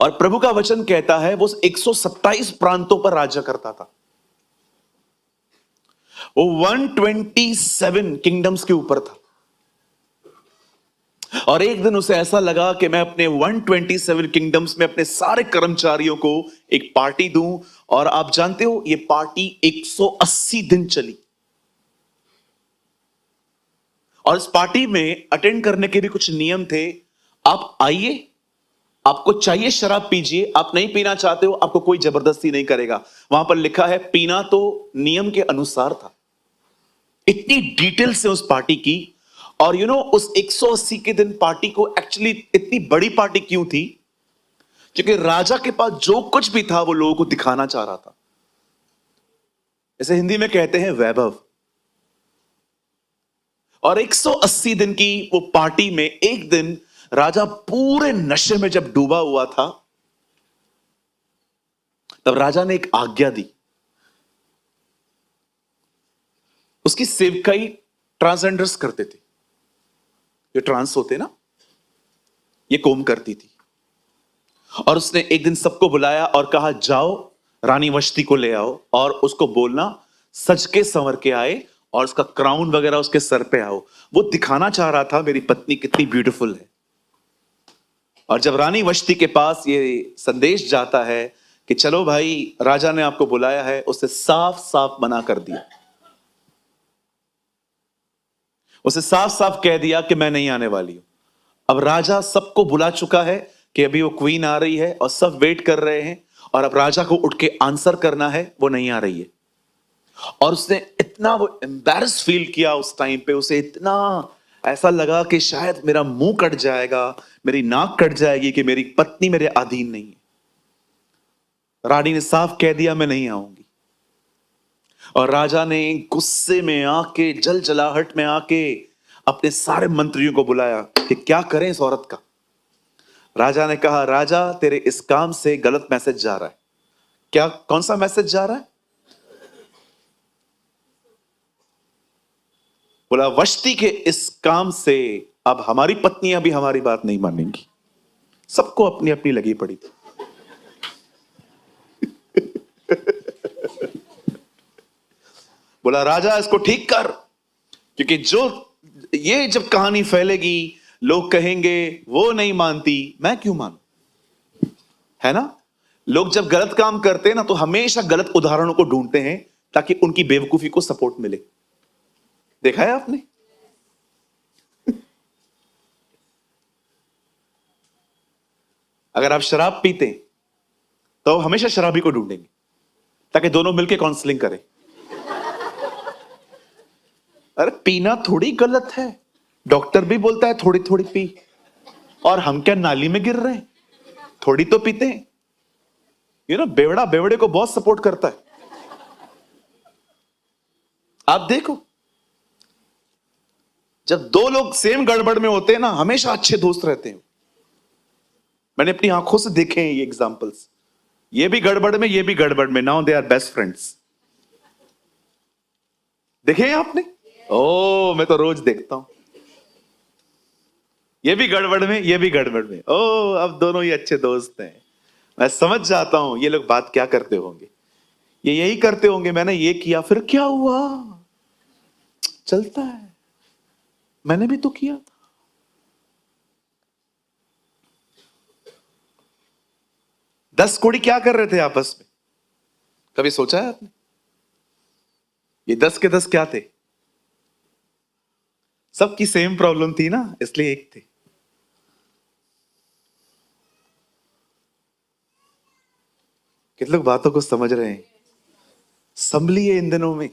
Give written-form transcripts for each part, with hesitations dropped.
और प्रभु का वचन कहता है वो 127 प्रांतों पर राज्य करता था। वो 127 किंगडम्स के ऊपर था। और एक दिन उसे ऐसा लगा कि मैं अपने 127 किंगडम्स में अपने सारे कर्मचारियों को एक पार्टी दूं। और आप जानते हो ये पार्टी 180 दिन चली। और इस पार्टी में अटेंड करने के भी कुछ नियम थे। आप आइए, आपको चाहिए शराब पीजिए, आप नहीं पीना चाहते हो आपको कोई जबरदस्ती नहीं करेगा। वहां पर लिखा है पीना तो नियम के अनुसार था। इतनी डिटेल से उस पार्टी की। और उस 180 के दिन पार्टी को एक्चुअली इतनी बड़ी पार्टी क्यों थी? क्योंकि राजा के पास जो कुछ भी था वो लोगों को दिखाना चाह रहा था। इसे हिंदी में कहते हैं वैभव। और 180 दिन की वो पार्टी में एक दिन राजा पूरे नशे में जब डूबा हुआ था, तब राजा ने एक आज्ञा दी। उसकी सेवकाई ट्रांसजेंडर्स करते थे। जो ट्रांस होते ना, ये कोम करती थी। और उसने एक दिन सबको बुलाया और कहा जाओ रानी वश्ती को ले आओ और उसको बोलना सज के संवर के आए और उसका क्राउन वगैरह उसके सर पे आओ। वो दिखाना चाह रहा था मेरी पत्नी कितनी ब्यूटीफुल है। और जब रानी वश्ती के पास ये संदेश जाता है कि चलो भाई राजा ने आपको बुलाया है, उसे साफ साफ मना कर दिया। उसे साफ साफ कह दिया कि मैं नहीं आने वाली हूं। अब राजा सबको बुला चुका है कि अभी वो क्वीन आ रही है और सब वेट कर रहे हैं। और अब राजा को उठ के आंसर करना है, वो नहीं आ रही है। और उसने इतना वो एम्बैरस फील किया उस टाइम पे। उसे इतना ऐसा लगा कि शायद मेरा मुंह कट जाएगा, मेरी नाक कट जाएगी कि मेरी पत्नी मेरे अधीन नहीं है। रानी ने साफ कह दिया मैं नहीं आऊंगी। और राजा ने गुस्से में आके, जलजलाहट में आके अपने सारे मंत्रियों को बुलाया कि क्या करें इस औरत का। राजा ने कहा राजा तेरे इस काम से गलत मैसेज जा रहा है। क्या? कौन सा मैसेज जा रहा है? बोला वश्ती के इस काम से अब हमारी पत्नियां भी हमारी बात नहीं मानेंगी। सबको अपनी अपनी लगी पड़ी थी। बोला राजा इसको ठीक कर, क्योंकि जो ये जब कहानी फैलेगी लोग कहेंगे वो नहीं मानती, मैं क्यों मानूं? है ना? लोग जब गलत काम करते हैं ना तो हमेशा गलत उदाहरणों को ढूंढते हैं ताकि उनकी बेवकूफी को सपोर्ट मिले। देखा है आपने? अगर आप शराब पीते हैं तो हमेशा शराबी को ढूंढेंगे ताकि दोनों मिलकर काउंसलिंग करें। अरे पीना थोड़ी गलत है, डॉक्टर भी बोलता है थोड़ी थोड़ी पी। और हम क्या नाली में गिर रहे हैं? थोड़ी तो पीते हैं। बेवड़ा बेवड़े को बहुत सपोर्ट करता है। आप देखो जब दो लोग सेम गड़बड़ में होते हैं ना, हमेशा अच्छे दोस्त रहते हैं। मैंने अपनी आंखों से देखे हैं ये एग्जांपल्स। ये भी गड़बड़ में, ये भी गड़बड़ में, now they are best friends. देखे हैं आपने? ओ मैं तो रोज देखता हूं। ये भी गड़बड़ में, ये भी गड़बड़ में। ओ अब दोनों ही अच्छे दोस्त हैं। मैं समझ जाता हूं ये लोग बात क्या करते होंगे। ये यही करते होंगे मैंने ये किया फिर क्या हुआ, चलता है, मैंने भी तो किया था। दस कोड़ी क्या कर रहे थे आपस में? कभी सोचा है आपने? ये 10 के 10 क्या थे? सबकी सेम प्रॉब्लम थी ना, इसलिए एक थे। कितने लोग बातों को समझ रहे हैं? संभलिए इन दिनों में।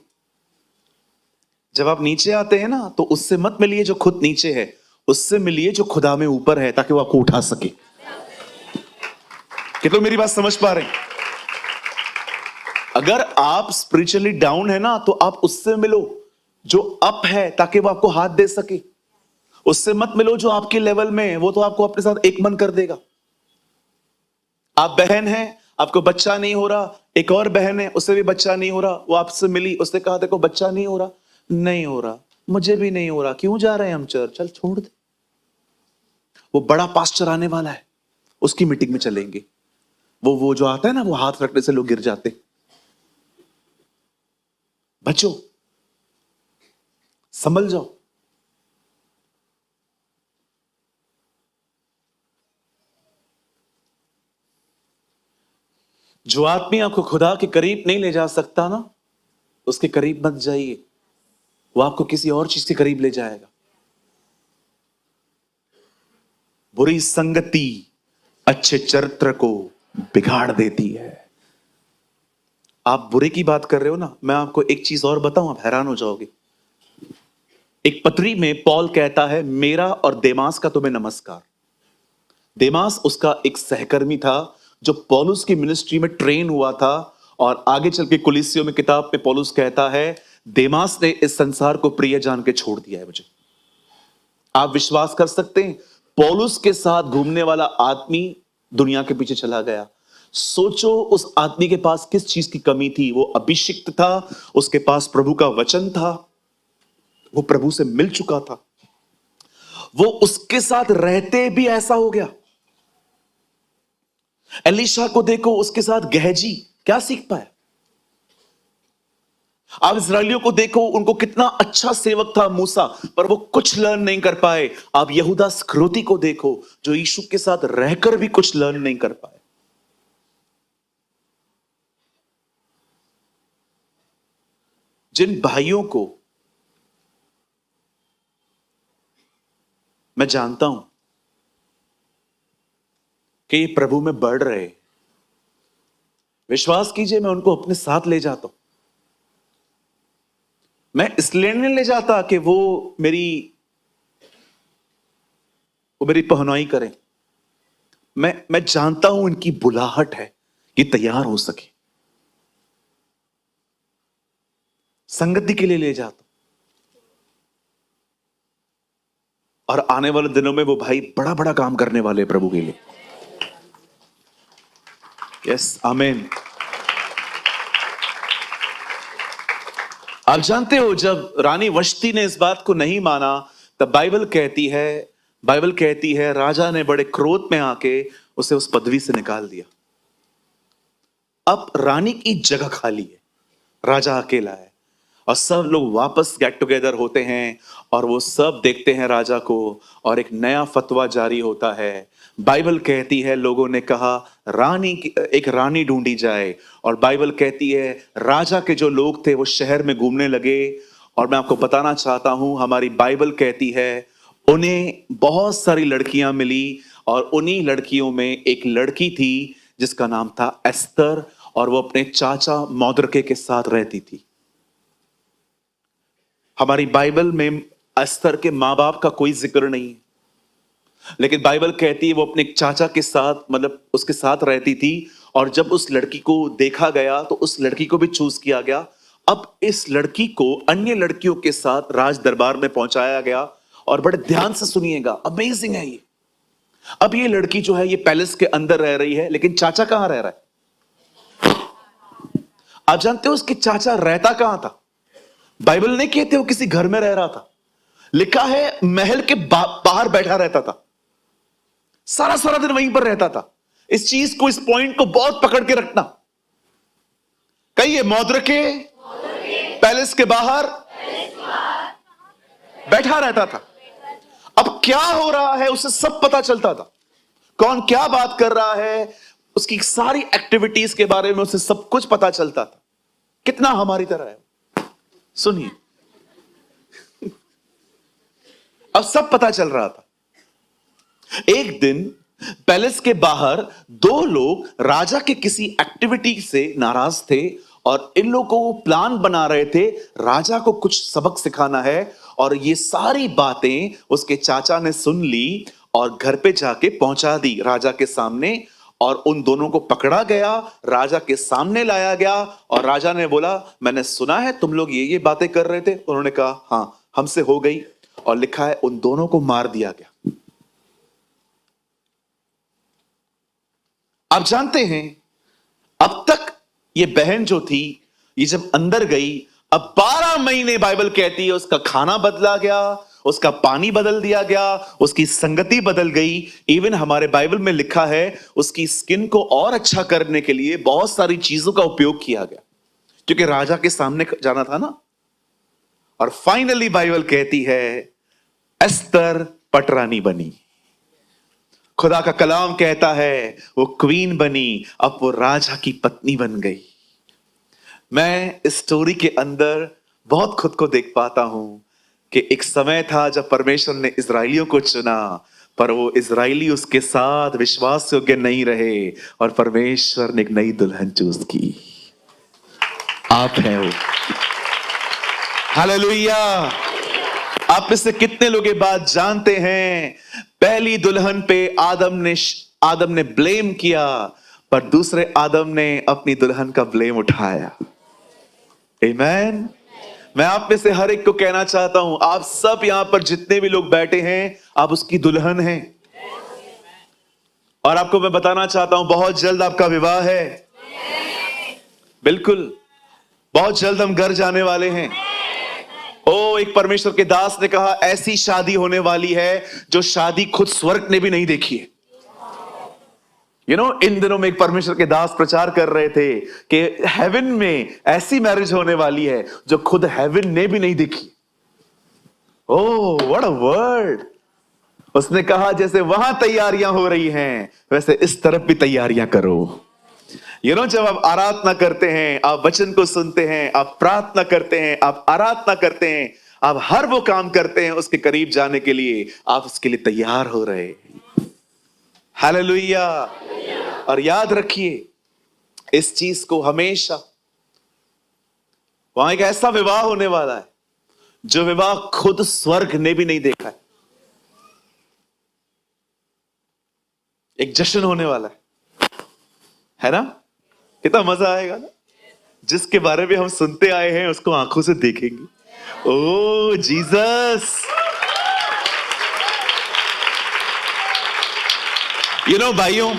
जब आप नीचे आते हैं ना तो उससे मत मिलिए जो खुद नीचे है, उससे मिलिए जो खुदा में ऊपर है ताकि वो आपको उठा सके। कितने लोग मेरी बात समझ पा रहे हैं? अगर आप स्पिरिचुअली डाउन है ना तो आप उससे मिलो जो अप है ताकि वो आपको हाथ दे सके। उससे मत मिलो जो आपके लेवल में है, वो तो आपको अपने साथ एक मन कर देगा। आप बहन हैं, आपको बच्चा नहीं हो रहा, एक और बहन है उसे भी बच्चा नहीं हो रहा, वो आपसे मिली, उसने कहा देखो बच्चा नहीं हो रहा, नहीं हो रहा, मुझे भी नहीं हो रहा, क्यों जा रहे हैं हम चर्च? चल छोड़ दे, वो बड़ा पास्टर आने वाला है, उसकी मीटिंग में चलेंगे। वो जो आता है ना, वो हाथ रखने से लोग गिर जाते। बचो, संभल जाओ। जो आदमी आपको खुदा के करीब नहीं ले जा सकता ना, उसके करीब मत जाइए, वो आपको किसी और चीज के करीब ले जाएगा। बुरी संगति अच्छे चरित्र को बिगाड़ देती है। आप बुरे की बात कर रहे हो ना, मैं आपको एक चीज और बताऊं, आप हैरान हो जाओगे। एक पत्री में पौल कहता है, मेरा और देमास का तुम्हें नमस्कार। देमास उसका एक सहकर्मी था जो पौलुस की मिनिस्ट्री में ट्रेन हुआ था, और आगे चल के कुलिसियों में किताब में पौलुस कहता है, देमास ने इस संसार को प्रिय जान के छोड़ दिया है मुझे। आप विश्वास कर सकते हैं, पौलुस के साथ घूमने वाला आदमी दुनिया के पीछे चला गया। सोचो उस आदमी के पास किस चीज की कमी थी। वो अभिषिक्त था, उसके पास प्रभु का वचन था, वो प्रभु से मिल चुका था, वो उसके साथ रहते भी ऐसा हो गया। एलीशा को देखो, उसके साथ गहजी क्या सीख पाया। आप इस्राएलियों को देखो, उनको कितना अच्छा सेवक था मूसा, पर वो कुछ लर्न नहीं कर पाए। आप यहूदा स्क्रोती को देखो, जो यीशु के साथ रहकर भी कुछ लर्न नहीं कर पाए। जिन भाइयों को मैं जानता हूं कि ये प्रभु में बढ़ रहे, विश्वास कीजिए मैं उनको अपने साथ ले जाता हूं। मैं इसलिए नहीं ले जाता कि वो मेरी पहनाई करें। मैं जानता हूं इनकी बुलाहट है कि तैयार हो सके, संगति के लिए ले जाता हूं। और आने वाले दिनों में वो भाई बड़ा बड़ा काम करने वाले हैं प्रभु के लिए। यस, आमीन। आप जानते हो, जब रानी वश्ती ने इस बात को नहीं माना, तब बाइबल कहती है राजा ने बड़े क्रोध में आके उसे उस पदवी से निकाल दिया। अब रानी की जगह खाली है, राजा अकेला है, और सब लोग वापस गेट टुगेदर होते हैं और वो सब देखते हैं राजा को, और एक नया फतवा जारी होता है। बाइबल कहती है लोगों ने कहा एक रानी ढूंढी जाए, और बाइबल कहती है राजा के जो लोग थे वो शहर में घूमने लगे। और मैं आपको बताना चाहता हूं, हमारी बाइबल कहती है उन्हें बहुत सारी लड़कियां मिली, और उन्हीं लड़कियों में एक लड़की थी जिसका नाम था एस्तर, और वो अपने चाचा मौद्रके के साथ रहती थी। हमारी बाइबल में एस्तर के मां बाप का कोई जिक्र नहीं है, लेकिन बाइबल कहती है वो अपने चाचा के साथ, मतलब उसके साथ रहती थी। और जब उस लड़की को देखा गया तो उस लड़की को भी चूज किया गया। अब इस लड़की को अन्य लड़कियों के साथ राज दरबार में पहुंचाया गया, और बड़े ध्यान से सुनिएगा, अमेजिंग है ये। अब ये लड़की जो है ये पैलेस के अंदर रह रही है, लेकिन चाचा कहां रह रहा है? आप जानते हो उसके चाचा रहता कहां था? बाइबल नहीं कहते वो किसी घर में रह रहा था, लिखा है महल के बाहर बैठा रहता था, सारा सारा दिन वहीं पर रहता था। इस चीज को, इस पॉइंट को बहुत पकड़ के रखना। कहिए, मौद्रके पैलेस के बाहर बैठा रहता था। अब क्या हो रहा है उसे सब पता चलता था, कौन क्या बात कर रहा है, उसकी सारी एक्टिविटीज के बारे में उसे सब कुछ पता चलता था। कितना हमारी तरह है, सुनिए। अब सब पता चल रहा था। एक दिन पैलेस के बाहर दो लोग राजा के किसी एक्टिविटी से नाराज थे, और इन लोगों को प्लान बना रहे थे राजा को कुछ सबक सिखाना है। और ये सारी बातें उसके चाचा ने सुन ली और घर पे जाके पहुंचा दी राजा के सामने, और उन दोनों को पकड़ा गया, राजा के सामने लाया गया। और राजा ने बोला, मैंने सुना है तुम लोग ये बातें कर रहे थे। उन्होंने कहा, हां हमसे हो गई, और लिखा है उन दोनों को मार दिया गया। आप जानते हैं, अब तक ये बहन जो थी, ये जब अंदर गई, अब 12 महीने बाइबल कहती है उसका खाना बदला गया, उसका पानी बदल दिया गया, उसकी संगति बदल गई। इवन हमारे बाइबल में लिखा है उसकी स्किन को और अच्छा करने के लिए बहुत सारी चीजों का उपयोग किया गया, क्योंकि राजा के सामने जाना था ना। और फाइनली बाइबल कहती है एस्तर पटरानी बनी। खुदा का कलाम कहता है वो क्वीन बनी, अब वो राजा की पत्नी बन गई। मैं इस स्टोरी के अंदर बहुत खुद को देख पाता हूं कि एक समय था जब परमेश्वर ने इजराइलियों को चुना, पर वो इजराइली उसके साथ विश्वास योग्य नहीं रहे और परमेश्वर ने एक नई दुल्हन चूज की। आप हैं वो। हालेलुया। आप में से कितने लोग ये बात जानते हैं? पहली दुल्हन पे आदम ने ब्लेम किया, पर दूसरे आदम ने अपनी दुल्हन का ब्लेम उठाया। आमीन। मैं आप में से हर एक को कहना चाहता हूं, आप सब यहां पर जितने भी लोग बैठे हैं, आप उसकी दुल्हन हैं। और आपको मैं बताना चाहता हूं, बहुत जल्द आपका विवाह है। बिल्कुल, बहुत जल्द हम घर जाने वाले हैं। ओ, एक परमेश्वर के दास ने कहा ऐसी शादी होने वाली है जो शादी खुद स्वर्ग ने भी नहीं देखी है। इन दिनों में एक परमेश्वर के दास प्रचार कर रहे थे कि हेवन में ऐसी मैरिज होने वाली है जो खुद हेवन ने भी नहीं देखी। ओह, व्हाट अ वर्ड। उसने कहा जैसे वहां तैयारियां हो रही हैं, वैसे इस तरफ भी तैयारियां करो। जब आप आराधना करते हैं, आप वचन को सुनते हैं, आप प्रार्थना करते हैं, आप आराधना करते हैं, आप हर वो काम करते हैं उसके करीब जाने के लिए, आप उसके लिए तैयार हो रहे हैं। हालेलुया। और याद रखिए इस चीज को हमेशा, वहां एक ऐसा विवाह होने वाला है जो विवाह खुद स्वर्ग ने भी नहीं देखा है। एक जश्न होने वाला है ना? कितना मजा आएगा ना। जिसके बारे में हम सुनते आए हैं उसको आंखों से देखेंगे। ओ जीसस। भाइयों,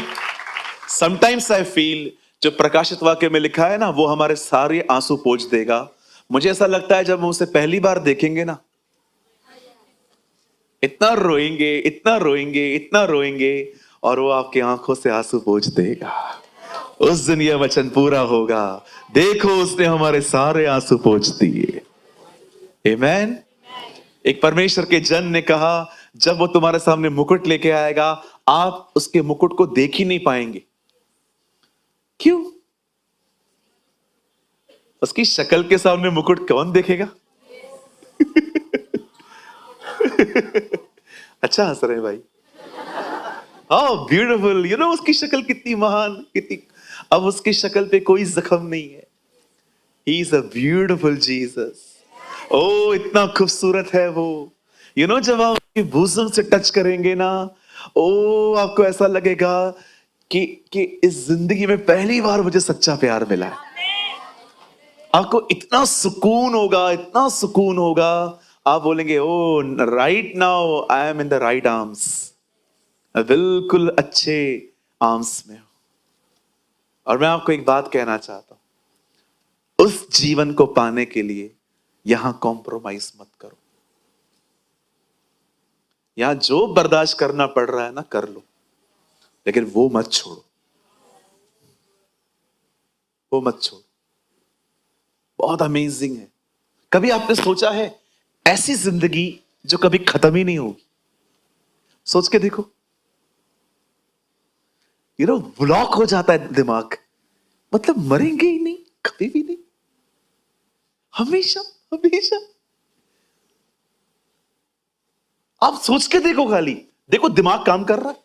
समटाइम्स आई फील जो प्रकाशित वाक्य में लिखा है ना, वो हमारे सारे आंसू पोंछ देगा। मुझे ऐसा लगता है जब हम उसे पहली बार देखेंगे ना, इतना रोएंगे, इतना रोएंगे, इतना रोएंगे, और वो आपकी आंखों से आंसू पोंछ देगा। उस दिन यह वचन पूरा होगा, देखो उसने हमारे सारे आंसू पोंछ दिए। आमीन। एक परमेश्वर के जन ने कहा जब वो तुम्हारे सामने मुकुट लेके आएगा, आप उसके मुकुट को देख ही नहीं पाएंगे। क्यों? उसकी शक्ल के सामने मुकुट कौन देखेगा? अच्छा हंस रहे हैं भाई। How beautiful. उसकी शक्ल कितनी महान, कितनी। अब उसकी शक्ल पे कोई जख्म नहीं है। He is a beautiful Jesus. Oh, इतना खूबसूरत है वो। जब आप उसके bosom से टच करेंगे ना, ओ, आपको ऐसा लगेगा कि इस जिंदगी में पहली बार मुझे सच्चा प्यार मिला है। आपको इतना सुकून होगा, इतना सुकून होगा, आप बोलेंगे oh, right now I am in the right arms. बिल्कुल अच्छे आर्म्स में हूं। और मैं आपको एक बात कहना चाहता हूं, उस जीवन को पाने के लिए यहां कॉम्प्रोमाइज मत करो। यहां जो बर्दाश्त करना पड़ रहा है ना, कर लो, लेकिन वो मत छोड़ो, वो मत छोड़ो। बहुत अमेजिंग है। कभी आपने सोचा है ऐसी जिंदगी जो कभी खत्म ही नहीं होगी? सोच के देखो। ब्लॉक हो जाता है दिमाग, मतलब मरेंगे ही नहीं, कभी भी नहीं, हमेशा हमेशा। आप सोच के देखो, खाली देखो, दिमाग काम कर रहा है।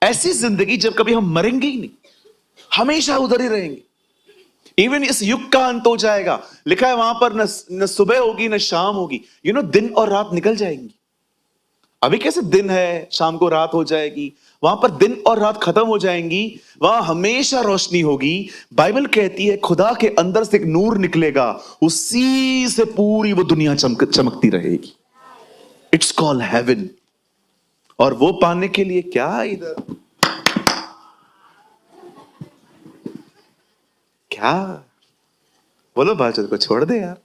ऐसी जिंदगी जब कभी हम मरेंगे ही नहीं, हमेशा उधर ही रहेंगे। इवन इस युग का अंत हो जाएगा। लिखा है वहां पर न सुबह होगी न शाम होगी। दिन और रात निकल जाएंगी। अभी कैसे दिन है, शाम को रात हो जाएगी, वहां पर दिन और रात खत्म हो जाएंगी, वहां हमेशा रोशनी होगी। बाइबल कहती है खुदा के अंदर से एक नूर निकलेगा, उसी से पूरी वो दुनिया चमकती रहेगी। It's called heaven. और वो पाने के लिए क्या इधर क्या बोलो, भाषण को छोड़ दे यार,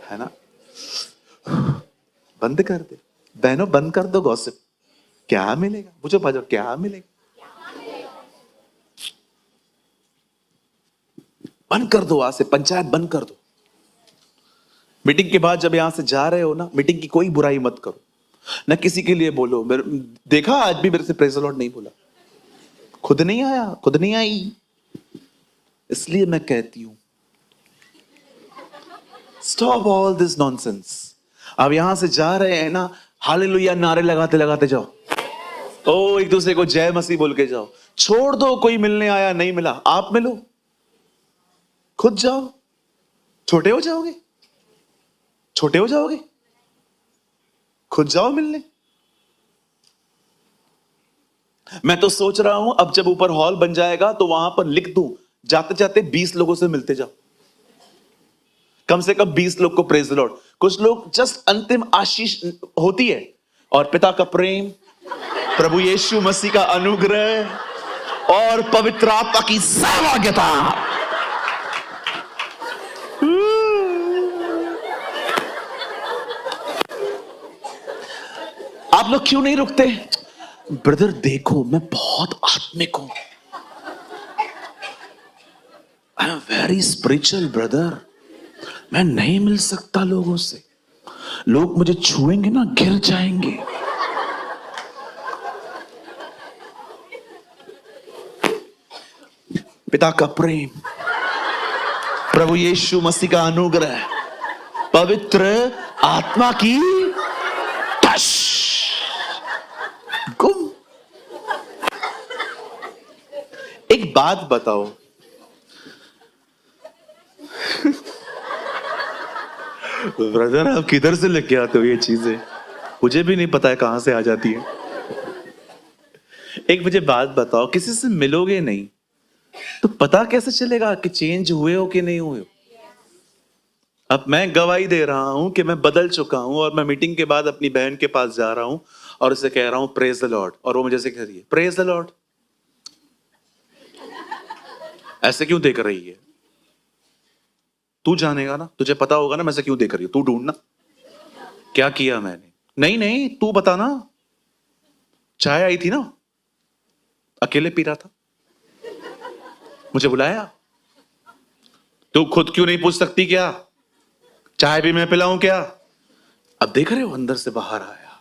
है ना? बंद कर दे। बहनों बंद कर दो गॉसिप। क्या मिलेगा मुझे बाजो, क्या मिलेगा? बंद कर दो, आज से पंचायत बंद कर दो। मीटिंग के बाद जब यहां से जा रहे हो ना, मीटिंग की कोई बुराई मत करो, ना किसी के लिए बोलो। देखा आज भी मेरे से प्रेज द लॉर्ड नहीं बोला, खुद नहीं आया, खुद नहीं आई। इसलिए मैं कहती हूं स्टॉप ऑल दिस नॉनसेंस। अब यहां से जा रहे हैं ना, हालेलुया नारे लगाते लगाते जाओ। ओ एक दूसरे को जय मसीह बोल के जाओ। छोड़ दो कोई मिलने आया नहीं मिला, आप मिलो, खुद जाओ। छोटे हो जाओगे, छोटे हो जाओगे, खुद जाओ मिलने। मैं तो सोच रहा हूं अब जब ऊपर हॉल बन जाएगा तो वहां पर लिख दूं, जाते जाते 20 लोगों से मिलते जाओ, कम से कम 20 लोग को प्रेज द लॉर्ड। कुछ लोग जस्ट अंतिम आशीष होती है, और पिता का प्रेम, प्रभु यीशु मसीह का अनुग्रह और पवित्र आत्मा की सहभागिता। आप लोग क्यों नहीं रुकते? ब्रदर देखो मैं बहुत आत्मिक हूं, I am very spiritual brother, मैं नहीं मिल सकता लोगों से, लोग मुझे छुएंगे ना गिर जाएंगे। पिता का प्रेम, प्रभु यीशु मसीह का अनुग्रह, पवित्र आत्मा की टच, गुम। एक बात बताओ, ब्रदर आप किधर से लेके आते हो ये चीजें? मुझे भी नहीं पता है कहां से आ जाती है। एक मुझे बात बताओ, किसी से मिलोगे नहीं तो पता कैसे चलेगा कि चेंज हुए हो कि नहीं हुए हो? अब मैं गवाही दे रहा हूं कि मैं बदल चुका हूं, और मैं मीटिंग के बाद अपनी बहन के पास जा रहा हूं और उसे कह रहा हूं प्रेज द लॉर्ड, और वो मुझे से कह रही है प्रेज द लॉर्ड। ऐसे क्यों देख रही है? तू जानेगा ना, तुझे पता होगा ना मैं से क्यों देख रही हूं, तू ढूंढना क्या किया मैंने। नहीं नहीं तू बता ना, चाय आई थी ना, अकेले पी रहा था, मुझे बुलाया, तू खुद क्यों नहीं पूछ सकती क्या चाय भी मैं पिलाऊं क्या? अब देख रहे हो अंदर से बाहर आया।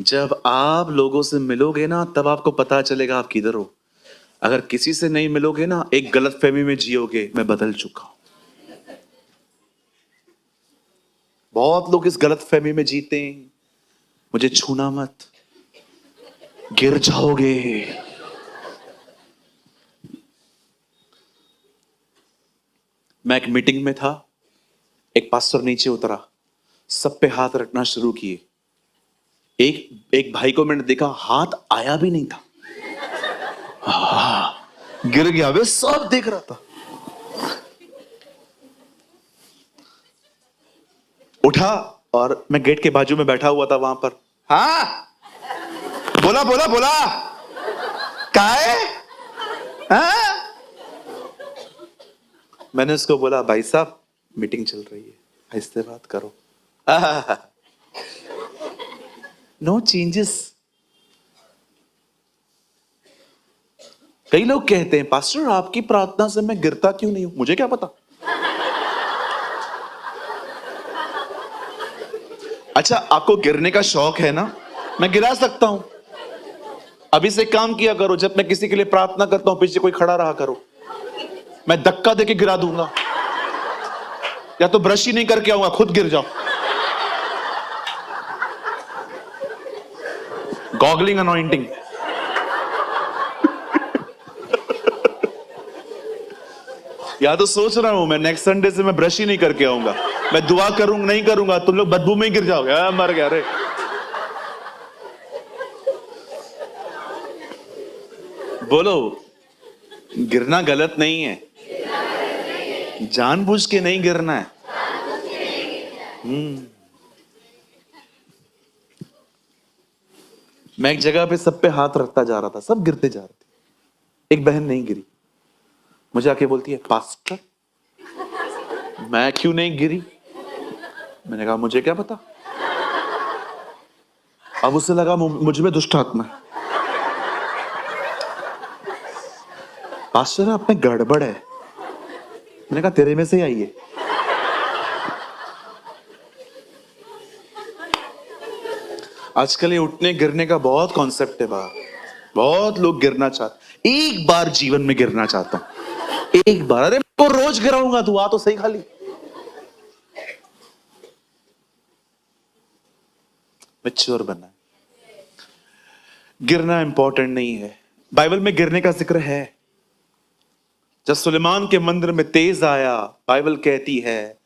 जब आप लोगों से मिलोगे ना तब आपको पता चलेगा आप किधर हो। अगर किसी से नहीं मिलोगे ना, एक गलतफहमी में जियोगे मैं बदल चुका हूं। बहुत लोग इस गलतफहमी में जीते हैं, मुझे छूना मत गिर जाओगे। मैं एक मीटिंग में था, एक पास्टर नीचे उतरा, सब पे हाथ रखना शुरू किए। एक भाई को मैंने देखा हाथ आया भी नहीं था, गिर गया, वे सब देख रहा था। उठा और मैं गेट के बाजू में बैठा हुआ था वहां पर। हाँ बोला बोला बोला, क्या है? हाँ? मैंने उसको बोला भाई साहब मीटिंग चल रही है, आहिस्ते बात करो। No changes. कई लोग कहते हैं पास्टर आपकी प्रार्थना से मैं गिरता क्यों नहीं हूं? मुझे क्या पता। अच्छा आपको गिरने का शौक है ना, मैं गिरा सकता हूं। अभी से काम किया करो, जब मैं किसी के लिए प्रार्थना करता हूं पीछे कोई खड़ा रहा करो, मैं धक्का देके गिरा दूंगा, या तो ब्रश ही नहीं करके आऊंगा, खुद गिर जाओ। गॉगलिंग अनॉइंटिंग। या तो सोच रहा हूं मैं नेक्स्ट संडे से मैं ब्रश ही नहीं करके आऊंगा, मैं दुआ करूंगा नहीं करूंगा, तुम लोग बदबू में ही गिर जाओगे। मर गया रे। बोलो गिरना गलत नहीं है, जानबूझ के नहीं गिरना है। मैं एक जगह पे सब पे हाथ रखता जा रहा था, सब गिरते जा रहे थे, एक बहन नहीं गिरी। मुझे आके बोलती है पास्टर मैं क्यों नहीं गिरी? मैंने कहा मुझे क्या पता। अब उसे लगा मुझ में दुष्ट आत्मा है। पास्टर आप में गड़बड़ है। मैंने कहा तेरे में से ही आई है। आजकल ये उठने गिरने का बहुत कॉन्सेप्ट है बाहर। बहुत लोग गिरना चाहते, एक बार जीवन में गिरना चाहता हूं, एक बार। अरे मैं तो रोज गिराऊंगा, तू आ तो सही खाली। मैच्योर बनना है। गिरना इंपॉर्टेंट नहीं है। बाइबल में गिरने का जिक्र है। जब सुलेमान के मंदिर में तेज आया, बाइबल कहती है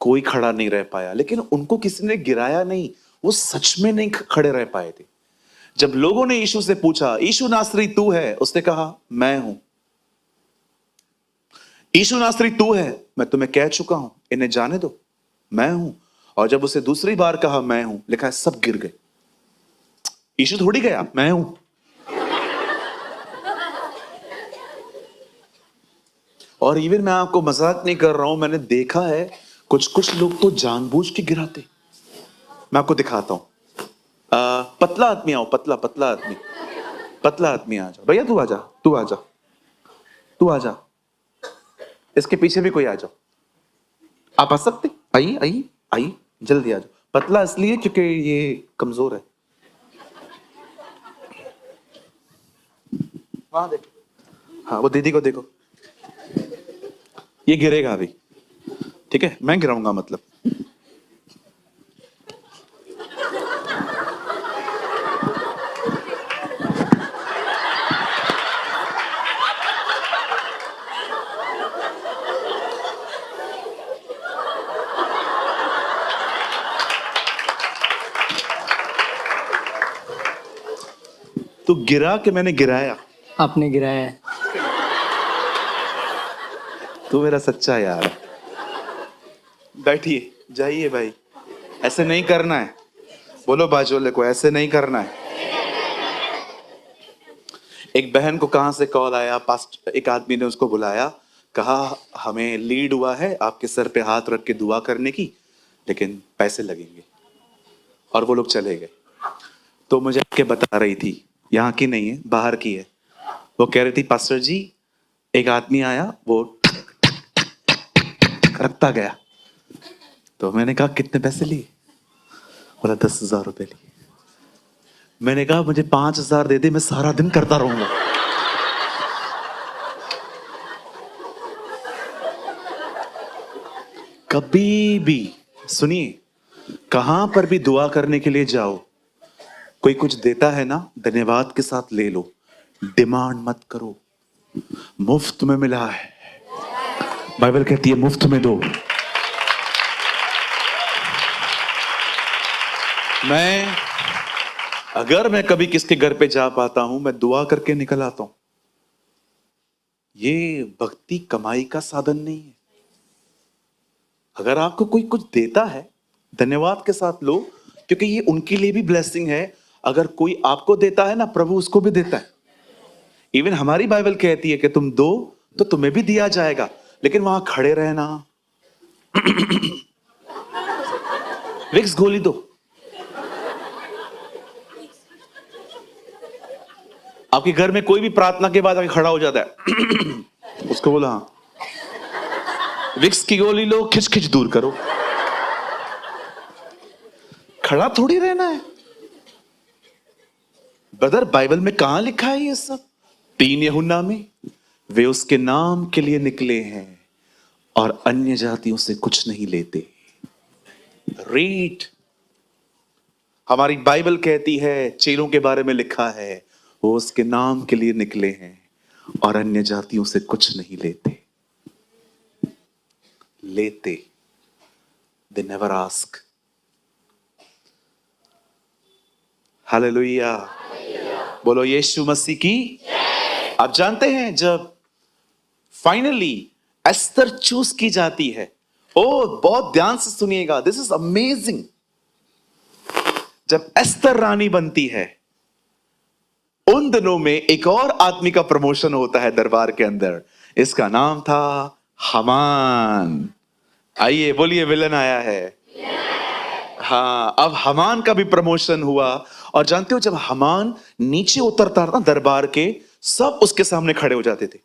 कोई खड़ा नहीं रह पाया, लेकिन उनको किसी ने गिराया नहीं, वो सच में नहीं खड़े रह पाए थे। जब लोगों ने यीशु से पूछा, यीशु नासरी तू है? उसने कहा मैं हूं। यीशु नासरी तू है? मैं तुम्हें कह चुका हूं, इन्हें जाने दो, मैं हूं। और जब उसे दूसरी बार कहा मैं हूं, लिखा है सब गिर गए। यीशु थोड़ी गया, मैं हूं। और इवन मैं आपको मजाक नहीं कर रहा हूं, मैंने देखा है कुछ लोग तो जानबूझ के गिराते। मैं आपको दिखाता हूं। पतला आदमी आओ, पतला आदमी, पतला आदमी आ जाओ। भैया तू आ जा, तू आ जा, तू आ जा। इसके पीछे भी कोई आ जाओ। आप आ सकते? आइए आइए आइए, जल्दी आ जाओ। पतला इसलिए क्योंकि ये कमजोर है। वहां देखो, हाँ वो दीदी को देखो, ये गिरेगा अभी। ठीक है, मैं गिराऊंगा मतलब। तो गिरा कि मैंने गिराया? आपने गिराया है। तू मेरा सच्चा यार है। बैठिए, जाइए भाई, ऐसे नहीं करना है। बोलो बाजोले को, ऐसे नहीं करना है। एक बहन को कहां से कॉल आया, पास्ट एक आदमी ने उसको बुलाया, कहा हमें लीड हुआ है आपके सर पे हाथ रख के दुआ करने की, लेकिन पैसे लगेंगे। और वो लोग चले गए। तो मुझे आके बता रही थी, यहाँ की नहीं है, बाहर की है। वो कह रही थी पास्टर जी एक आदमी आया, वो रखता गया। तो मैंने कहा कितने पैसे लिए? बोला 10,000 रुपए लिए। मैंने कहा मुझे 5,000 दे दे, मैं सारा दिन करता रहूंगा। कभी भी सुनिए, कहां पर भी दुआ करने के लिए जाओ, कोई कुछ देता है ना, धन्यवाद के साथ ले लो, डिमांड मत करो। मुफ्त में मिला है, बाइबल कहती है मुफ्त में दो। अगर मैं कभी किसके घर पे जा पाता हूं, मैं दुआ करके निकल आता हूं। ये भक्ति कमाई का साधन नहीं है। अगर आपको कोई कुछ देता है, धन्यवाद के साथ लो, क्योंकि ये उनके लिए भी ब्लेसिंग है। अगर कोई आपको देता है ना, प्रभु उसको भी देता है। इवन हमारी बाइबल कहती है कि तुम दो तो तुम्हें भी दिया जाएगा, लेकिन वहां खड़े रहना। विक्स गोली दो। आपके घर में कोई भी प्रार्थना के बाद आके खड़ा हो जाता है, उसको बोला हाँ विक्स की गोली लो, खिंच खिंच दूर करो। खड़ा थोड़ी रहना है। ब्रदर बाइबल में कहां लिखा है ये सब? 3 यूहन्ना में, वे उसके नाम के लिए निकले हैं और अन्य जातियों से कुछ नहीं लेते। रीड, हमारी बाइबल कहती है, चेलों के बारे में लिखा है, वो उसके नाम के लिए निकले हैं और अन्य जातियों से कुछ नहीं लेते। they never ask। हालेलुया, बोलो यीशु मसीह की। आप जानते हैं जब फाइनली एस्तर चूज की जाती है, ओ बहुत ध्यान से सुनिएगा, दिस इज अमेजिंग। जब एस्तर रानी बनती है, उन दिनों में एक और आदमी का प्रमोशन होता है दरबार के अंदर। इसका नाम था हामान। आइए बोलिए, विलन आया है। हाँ, अब हामान का भी प्रमोशन हुआ और जानते हो, जब हमान नीचे उतरता था दरबार के, सब उसके सामने खड़े हो जाते थे।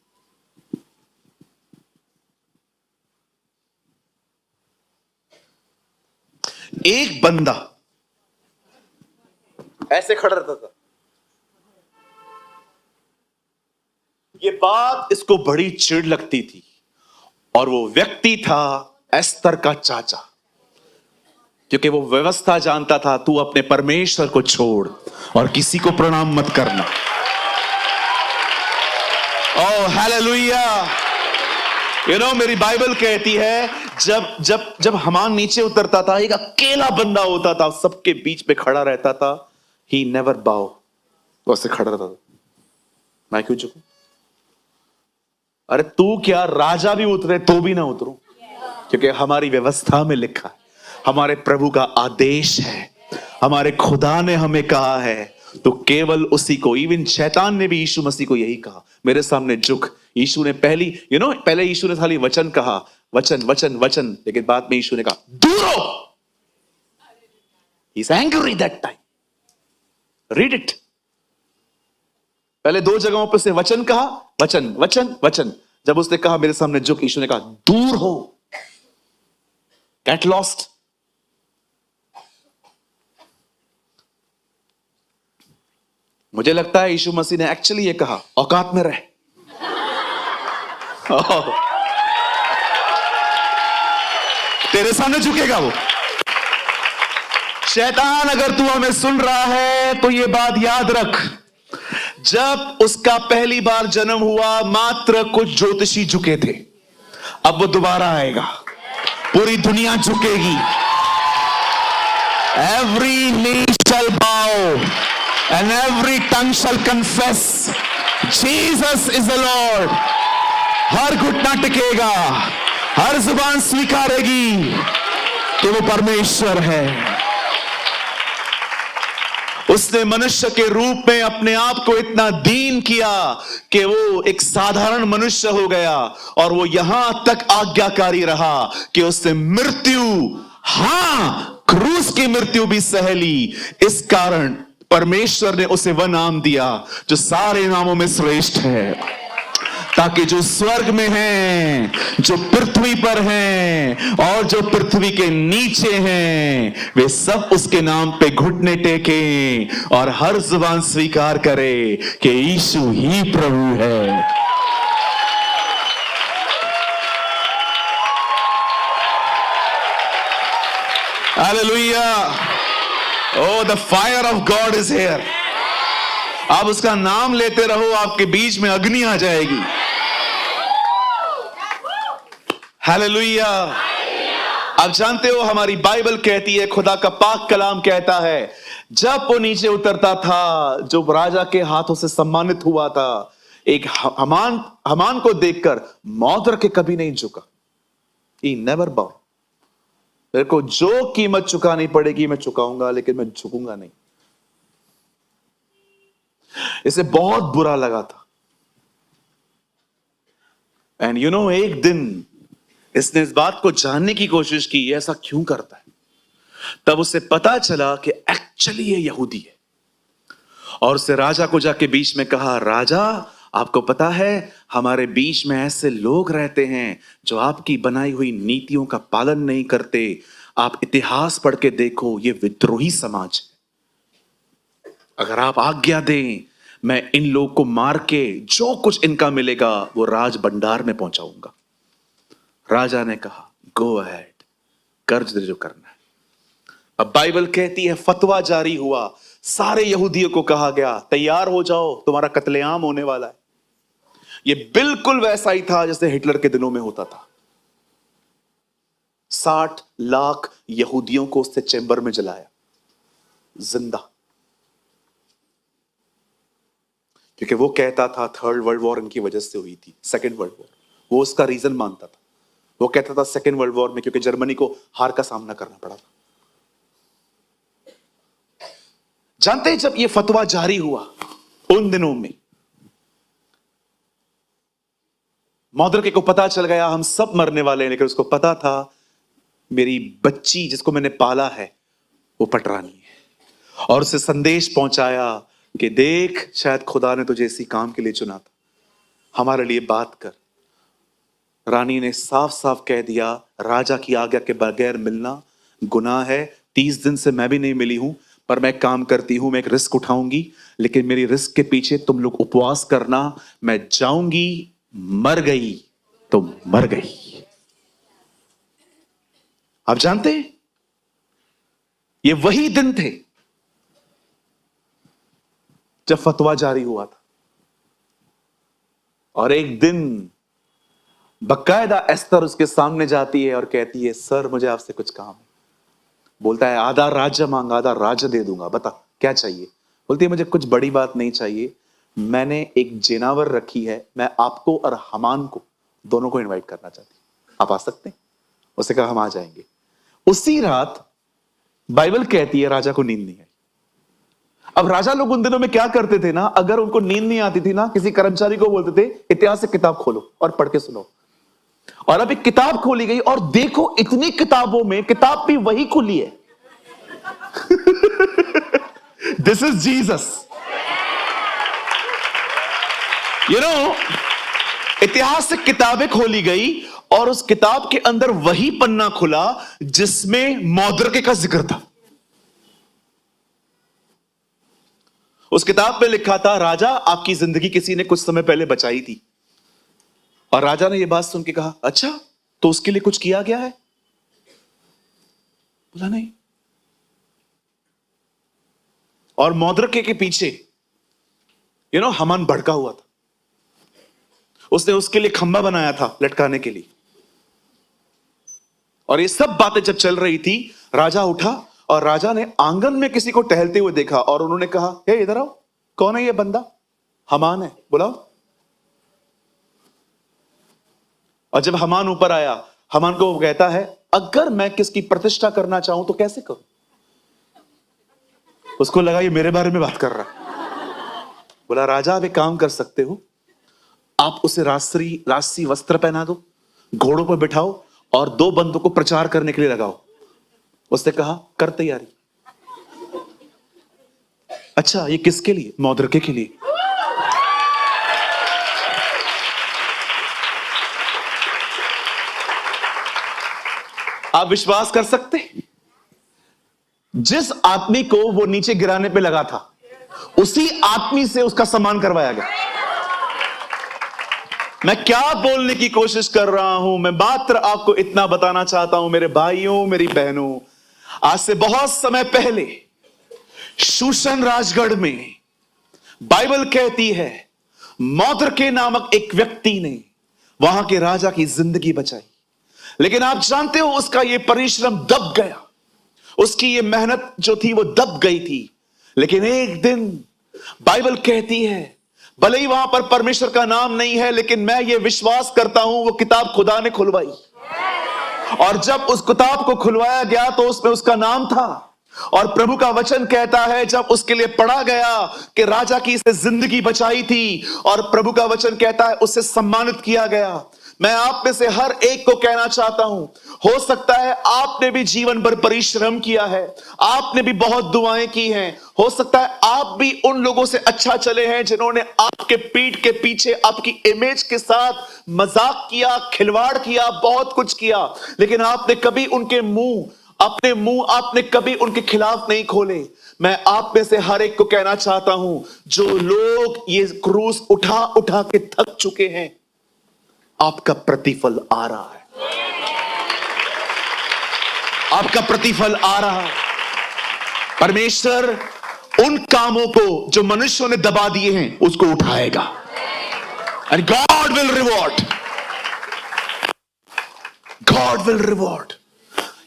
एक बंदा ऐसे खड़ा रहता था। ये बात इसको बड़ी चिढ़ लगती थी, और वो व्यक्ति था एस्तर का चाचा, क्योंकि वो व्यवस्था जानता था, तू अपने परमेश्वर को छोड़ और किसी को प्रणाम मत करना। Oh hallelujah. मेरी बाइबल कहती है, जब जब जब हमान नीचे उतरता था, एक अकेला बंदा होता था, सबके बीच में खड़ा रहता था। ही नेवर बाउ, वो ऐसे खड़ा रहता था। मैं क्यों झुकूं? अरे तू क्या, राजा भी उतरे तो भी ना उतरूं, क्योंकि हमारी व्यवस्था में लिखा है, हमारे प्रभु का आदेश है, हमारे खुदा ने हमें कहा है, तो केवल उसी को। इवन शैतान ने भी यीशु मसीह को यही कहा, मेरे सामने झुक। यीशु ने पहले यीशु ने खाली वचन कहा, वचन वचन वचन, लेकिन बाद में यीशु ने कहा दूर हो। He's angry that time. Read it. पहले 2 जगहों पर से वचन कहा, वचन वचन वचन। जब उसने कहा मेरे सामने झुक, यीशु ने कहा दूर हो, गेट लॉस्ट। मुझे लगता है यीशु मसीह ने एक्चुअली ये कहा, औकात में रह। तेरे सामने झुकेगा वो। शैतान, अगर तू हमें सुन रहा है तो ये बात याद रख, जब उसका पहली बार जन्म हुआ, मात्र कुछ ज्योतिषी झुके थे। अब वो दोबारा आएगा, पूरी दुनिया झुकेगी। Every knee shall bow and every tongue shall confess Jesus is the Lord. हर घुटना टिकेगा, हर जुबान स्वीकारेगी कि वो परमेश्वर है। उसने मनुष्य के रूप में अपने आप को इतना दीन किया कि वो एक साधारण मनुष्य हो गया, और वो यहां तक आज्ञाकारी रहा कि उसने मृत्यु, क्रूस की मृत्यु भी सह ली। इस कारण परमेश्वर ने उसे वह नाम दिया जो सारे नामों में श्रेष्ठ है, ताकि जो स्वर्ग में हैं, जो पृथ्वी पर हैं और जो पृथ्वी के नीचे हैं, वे सब उसके नाम पे घुटने टेकें और हर जुबान स्वीकार करे कि यीशु ही प्रभु है। Hallelujah. Oh, the fire of God is here. आप उसका नाम लेते रहो, आपके बीच में अग्नि आ जाएगी। हालेलुया। आप जानते हो, हमारी बाइबल कहती है, खुदा का पाक कलाम कहता है, जब वो नीचे उतरता था, जो राजा के हाथों से सम्मानित हुआ था, एक हमान को देखकर मौत के कभी नहीं झुका। He never bowed. मेरे को जो कीमत चुकानी पड़ेगी मैं चुकाऊंगा, लेकिन मैं झुकूंगा नहीं। इसे बहुत बुरा लगा था। एंड एक दिन इसने इस बात को जानने की कोशिश की, ऐसा क्यों करता है। तब उसे पता चला कि एक्चुअली ये यहूदी है, और उसने राजा को जाके बीच में कहा, राजा आपको पता है हमारे बीच में ऐसे लोग रहते हैं जो आपकी बनाई हुई नीतियों का पालन नहीं करते। आप इतिहास पढ़ के देखो, ये विद्रोही समाज है। अगर आप आज्ञा दें, मैं इन लोग को मार के जो कुछ इनका मिलेगा वो राज भंडार में पहुंचाऊंगा। राजा ने कहा, गो अहेड, कर जो करना है। अब बाइबल कहती है, फतवा जारी हुआ, सारे यहूदियों को कहा गया, तैयार हो जाओ, तुम्हारा कत्लेआम होने वाला है। ये बिल्कुल वैसा ही था जैसे हिटलर के दिनों में होता था। 60 लाख यहूदियों को उसने चेंबर में जलाया जिंदा, क्योंकि वो कहता था 3rd वर्ल्ड वॉर इनकी वजह से हुई थी, 2nd वर्ल्ड वॉर वो उसका रीजन मानता था। वो कहता था 2nd वर्ल्ड वॉर में क्योंकि जर्मनी को हार का सामना करना पड़ा था। जानते हैं, जब ये फतवा जारी हुआ उन दिनों में, मौद्रके को पता चल गया हम सब मरने वाले हैं, लेकिन उसको पता था मेरी बच्ची जिसको मैंने पाला है वो पटरानी है। और उसे संदेश पहुंचाया कि देख, शायद खुदा ने तुझे इसी काम के लिए चुना था, हमारे लिए बात कर। रानी ने साफ साफ कह दिया, राजा की आज्ञा के बगैर मिलना गुनाह है। 30 दिन से मैं भी नहीं मिली हूं, पर मैं काम करती हूं, मैं एक रिस्क उठाऊंगी, लेकिन मेरी रिस्क के पीछे तुम लोग उपवास करना। मैं जाऊंगी, मर गई तो मर गई। आप जानते हैं, ये वही दिन थे जब फतवा जारी हुआ था। और एक दिन बकायदा एस्तर उसके सामने जाती है और कहती है, सर मुझे आपसे कुछ काम है। बोलता है, आधा राज्य मांग, आधा राज्य दे दूंगा, बता क्या चाहिए। बोलती है, मुझे कुछ बड़ी बात नहीं चाहिए, मैंने एक जेनावर रखी है, मैं आपको और हमान को दोनों को इनवाइट करना चाहती हूं, आप आ सकते हैं? उसने कहा, हम आ जाएंगे। उसी रात बाइबल कहती है राजा को नींद नहीं आई। अब राजा लोग उन दिनों में क्या करते थे ना, अगर उनको नींद नहीं आती थी ना, किसी कर्मचारी को बोलते थे, इतिहास से किताब खोलो और पढ़ के सुनो। और अब एक किताब खोली गई और देखो, इतनी किताबों में किताब भी वही खुली है। This is Jesus. You know, इतिहास से किताबें खोली गई और उस किताब के अंदर वही पन्ना खुला जिसमें मौद्रिके का जिक्र था। उस किताब में लिखा था, राजा आपकी जिंदगी किसी ने कुछ समय पहले बचाई थी। और राजा ने यह बात सुन के कहा, अच्छा तो उसके लिए कुछ किया गया है? बोला नहीं। और मौद्रिके के पीछे हमान भड़का हुआ था। उसने उसके लिए खंबा बनाया था लटकाने के लिए। और ये सब बातें जब चल रही थी, राजा उठा और राजा ने आंगन में किसी को टहलते हुए देखा और उन्होंने कहा, हे इधर आओ, कौन है ये बंदा? हमान है, बुलाओ। और जब हमान ऊपर आया, हमान को वो कहता है, अगर मैं किसकी प्रतिष्ठा करना चाहूं तो कैसे करूं? उसको लगा ये मेरे बारे में बात कर रहा है। बोला, राजा आप एक काम कर सकते हो, आप उसे राजसी वस्त्र पहना दो, घोड़ों पर बिठाओ और 2 बंदों को प्रचार करने के लिए लगाओ। उसने कहा, कर तैयारी। अच्छा ये किसके लिए? मौद्रिके के लिए। आप विश्वास कर सकते, जिस आदमी को वो नीचे गिराने पे लगा था, उसी आदमी से उसका सम्मान करवाया गया। मैं क्या बोलने की कोशिश कर रहा हूं, मैं मात्र आपको इतना बताना चाहता हूं, मेरे भाइयों मेरी बहनों, आज से बहुत समय पहले शूशन राजगढ़ में बाइबल कहती है, मौद्रिके नामक एक व्यक्ति ने वहां के राजा की जिंदगी बचाई। लेकिन आप जानते हो, उसका यह परिश्रम दब गया, उसकी ये मेहनत जो थी वो दब गई थी। लेकिन एक दिन बाइबल कहती है, भले ही वहां पर परमेश्वर का नाम नहीं है, लेकिन मैं ये विश्वास करता हूं वो किताब खुदा ने खुलवाई। और जब उस किताब को खुलवाया गया तो उसमें उसका नाम था। और प्रभु का वचन कहता है, जब उसके लिए पढ़ा गया कि राजा की इसने जिंदगी बचाई थी, और प्रभु का वचन कहता है उसे सम्मानित किया गया। मैं आप में से हर एक को कहना चाहता हूं, हो सकता है आपने भी जीवन भर परिश्रम किया है, आपने भी बहुत दुआएं की हैं, हो सकता है आप भी उन लोगों से अच्छा चले हैं जिन्होंने आपके पीठ के पीछे आपकी इमेज के साथ मजाक किया, खिलवाड़ किया, बहुत कुछ किया, लेकिन आपने कभी अपने मुंह आपने कभी उनके खिलाफ नहीं खोले। मैं आप में से हर एक को कहना चाहता हूं, जो लोग ये क्रूस उठा उठा के थक चुके हैं, आपका प्रतिफल आ रहा है, आपका प्रतिफल आ रहा है। परमेश्वर उन कामों को जो मनुष्यों ने दबा दिए हैं उसको उठाएगा, and God will reward, God will reward.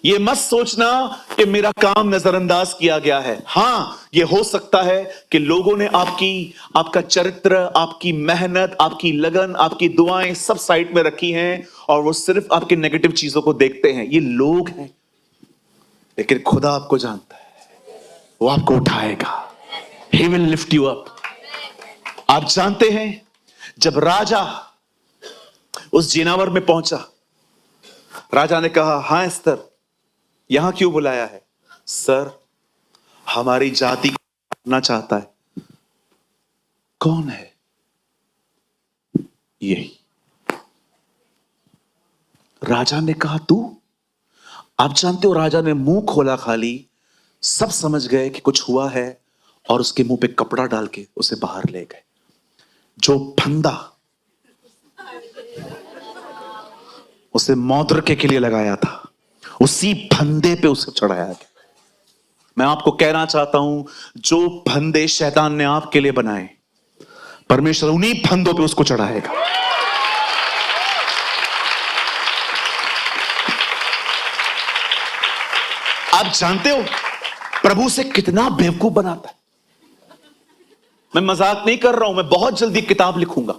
ये मत सोचना कि मेरा काम नजरअंदाज किया गया है। हां, ये हो सकता है कि लोगों ने आपका चरित्र, आपकी मेहनत, आपकी लगन, आपकी दुआएं सब साइड में रखी हैं और वो सिर्फ आपकी नेगेटिव चीजों को देखते हैं। ये लोग हैं, लेकिन खुदा आपको जानता है, वो आपको उठाएगा। He will lift you up। आप जानते हैं, जब राजा उस जिनावर में पहुंचा, राजा ने कहा, हां एस्तर, यहां क्यों बुलाया है? सर, हमारी जाति को मारना चाहता है। कौन है? यही राजा ने कहा तू। आप जानते हो राजा ने मुंह खोला खाली, सब समझ गए कि कुछ हुआ है और उसके मुंह पे कपड़ा डाल के उसे बाहर ले गए। जो फंदा उसे मौद्रिके के लिए लगाया था, उसी फंदे पे उसे चढ़ाया गया। मैं आपको कहना चाहता हूं, जो फंदे शैतान ने आपके लिए बनाए, परमेश्वर उन्हीं फंदों पे उसको चढ़ाएगा। आप जानते हो प्रभु से कितना बेवकूफ बनाता है। मैं मजाक नहीं कर रहा हूं, मैं बहुत जल्दी किताब लिखूंगा।